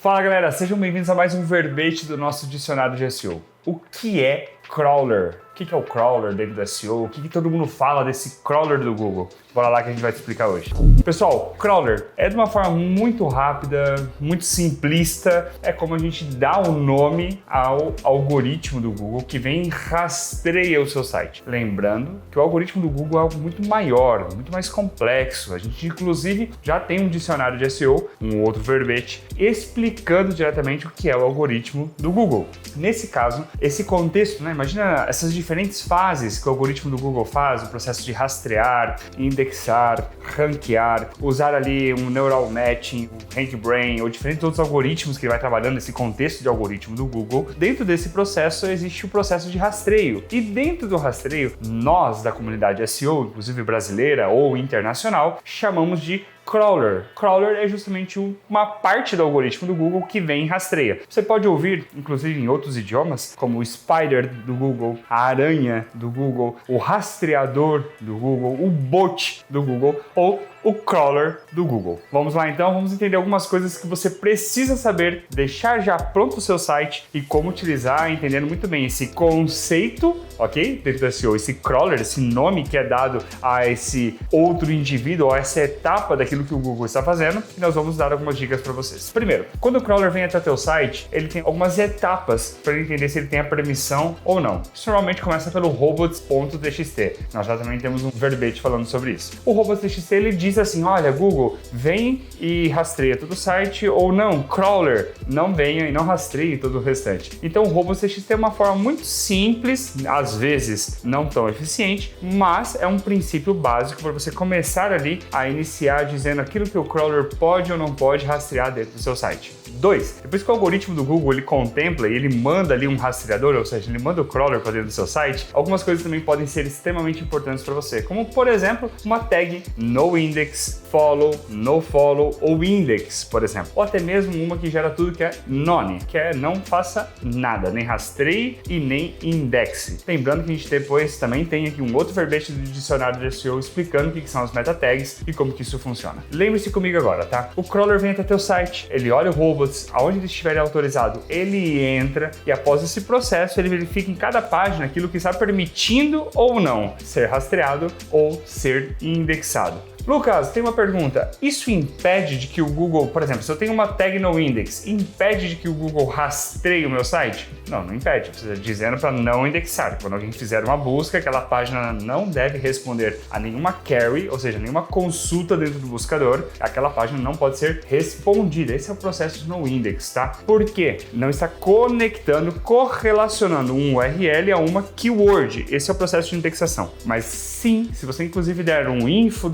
Fala galera, sejam bem-vindos a mais um verbete do nosso dicionário de SEO. O que é crawler? O que é o crawler dentro do SEO? O que todo mundo fala desse crawler do Google? Bora lá que a gente vai te explicar hoje. Pessoal, crawler é de uma forma muito rápida, muito simplista, é como a gente dá o nome ao algoritmo do Google que vem e rastreia o seu site. Lembrando que o algoritmo do Google é algo muito maior, muito mais complexo. A gente inclusive já tem um dicionário de SEO, um outro verbete, explicando diretamente o que é o algoritmo do Google. Nesse caso, esse contexto, Imagina essas diferentes fases que o algoritmo do Google faz, o processo de rastrear, indexar, ranquear, usar ali um neural matching, um RankBrain ou diferentes outros algoritmos que ele vai trabalhando nesse contexto de algoritmo do Google. Dentro desse processo existe o processo de rastreio. E dentro do rastreio, nós da comunidade SEO, inclusive brasileira ou internacional, chamamos de crawler. Crawler é justamente uma parte do algoritmo do Google que vem e rastreia. Você pode ouvir, inclusive em outros idiomas, como o Spider do Google, a aranha do Google, o rastreador do Google, o bot do Google ou o crawler do Google. Vamos lá então, vamos entender algumas coisas que você precisa saber, deixar já pronto o seu site e como utilizar, entendendo muito bem esse conceito, ok? Dentro do SEO, esse crawler, esse nome que é dado a esse outro indivíduo, a essa etapa daquilo que o Google está fazendo, e nós vamos dar algumas dicas para vocês. Primeiro, quando o crawler vem até o teu site, ele tem algumas etapas para entender se ele tem a permissão ou não. Isso normalmente começa pelo robots.txt. Nós já também temos um verbete falando sobre isso. O robots.txt ele diz assim, olha, Google, vem e rastreia todo o site, ou não, crawler, não venha e não rastreie todo o restante. Então o robots.txt é uma forma muito simples, às vezes não tão eficiente, mas é um princípio básico para você começar ali a iniciar dizendo aquilo que o crawler pode ou não pode rastrear dentro do seu site. 2. Depois que o algoritmo do Google ele contempla e ele manda ali um rastreador, ou seja, ele manda o crawler para dentro do seu site, algumas coisas também podem ser extremamente importantes para você, como por exemplo, uma tag no index, follow, no follow ou index, por exemplo. Ou até mesmo uma que gera tudo que é none, que é não faça nada, nem rastreie e nem indexe. Lembrando que a gente depois também tem aqui um outro verbete do dicionário de SEO explicando o que são as meta tags e como que isso funciona. Lembre-se comigo agora, tá? O crawler vem até teu site, ele olha o robots, aonde ele estiver autorizado, ele entra e após esse processo ele verifica em cada página aquilo que está permitindo ou não ser rastreado ou ser indexado. Lucas, tem uma pergunta. Isso impede de que o Google, por exemplo, se eu tenho uma tag no index, impede de que o Google rastreie o meu site? Não, não impede. Precisa dizendo para não indexar. Quando alguém fizer uma busca, aquela página não deve responder a nenhuma query, ou seja, nenhuma consulta dentro do buscador. Aquela página não pode ser respondida. Esse é o processo de no index, tá? Por quê? Não está conectando, correlacionando um URL a uma keyword. Esse é o processo de indexação. Mas sim, se você inclusive der um info,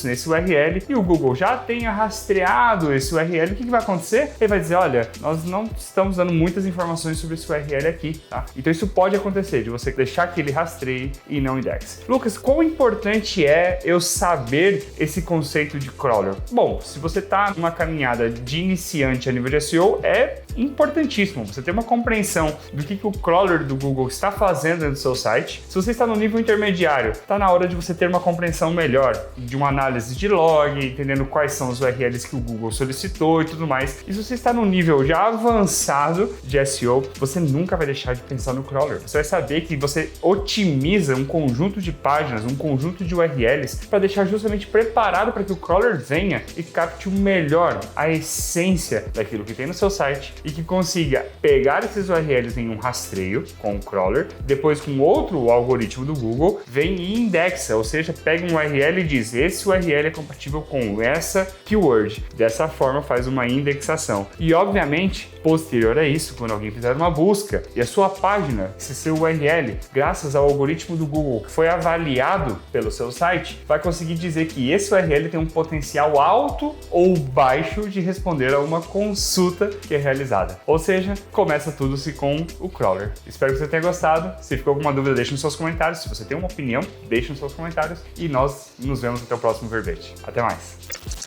nesse URL e o Google já tenha rastreado esse URL, o que vai acontecer? Ele vai dizer, olha, nós não estamos dando muitas informações sobre esse URL aqui, tá? Então isso pode acontecer, de você deixar que ele rastreie e não indexe. Lucas, quão importante é eu saber esse conceito de crawler? Bom, se você está numa caminhada de iniciante a nível de SEO, é importantíssimo você ter uma compreensão do que o crawler do Google está fazendo dentro do seu site. Se você está no nível intermediário, está na hora de você ter uma compreensão melhor de uma análise de log, entendendo quais são os URLs que o Google solicitou e tudo mais. E se você está no nível já avançado de SEO, você nunca vai deixar de pensar no crawler. Você vai saber que você otimiza um conjunto de páginas, um conjunto de URLs para deixar justamente preparado para que o crawler venha e capte o melhor, a essência daquilo que tem no seu site e que consiga pegar esses URLs em um rastreio com o crawler, depois com outro algoritmo do Google, vem e indexa, ou seja, pega um URL e diz esse URL é compatível com essa keyword. Dessa forma faz uma indexação. E obviamente, posterior a isso, quando alguém fizer uma busca e a sua página, esse seu URL, graças ao algoritmo do Google que foi avaliado pelo seu site, vai conseguir dizer que esse URL tem um potencial alto ou baixo de responder a uma consulta que é realizada. Ou seja, começa tudo-se com o crawler. Espero que você tenha gostado. Se ficou alguma dúvida, deixe nos seus comentários. Se você tem uma opinião, deixe nos seus comentários e nós nos vemos até o próximo verbete. Até mais!